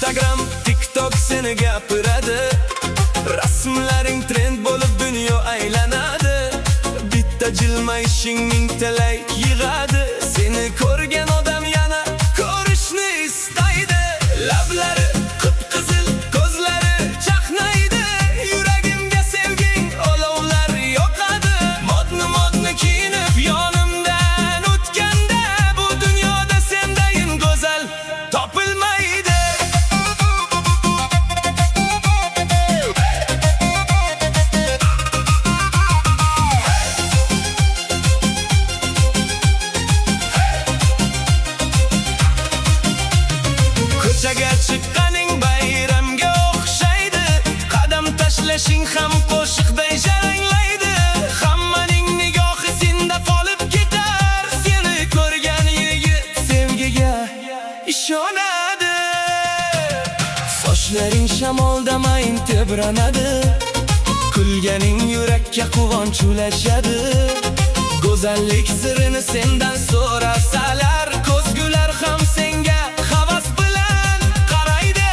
Instagram, TikTok seni gapiradi. Rasmlaring trend bo'lib dunyo aylanadi. Bitta jilmayishing mingta like yig'adi. Seni ko'rgan odam yana ko'rishni istaydi. Lablari qip-qizil, ko'zlari chaqnaydi. Yuragimga sevging olovlar yoqadi. Modni kiyinib yonimdan o'tganda, bu dunyoda sendayin go'zal topilmaydi. Ko'chaga chiqqaning bayramga o'xshaydi. Qadam tashlashing ham qo'shiqday jaranglaydi. Hammaning nigohi senda qolib ketar. Seni ko'rgan yigit sevgiga ishonadi. Sochlaring shamolda mayin tebranadi. Kulganing yurakka quvonch ulashadi. Go'zallik sirini sendan so'rasalar, ko'zgular ham senga havas bilan qaraydi.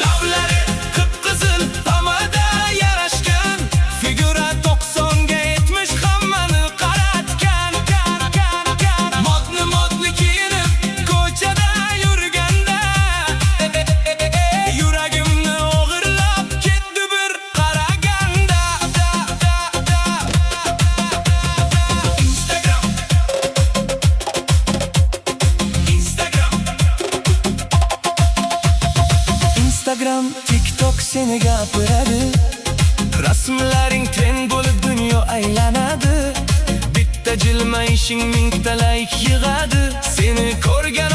Lavlari qip-qizil, pomada yarashgan. Figura 90 ga 70, hammani qaratgan. Modni kiyinib ko'chada yurganda, yuragimni o'g'irlab ketdi bir qaraganda. Instagram, TikTok seni gapiradi. Rasmlaring trend bo'lib dunyo aylanadi. Bitta jilmayishing mingta like yig'adi. Seni ko'rgan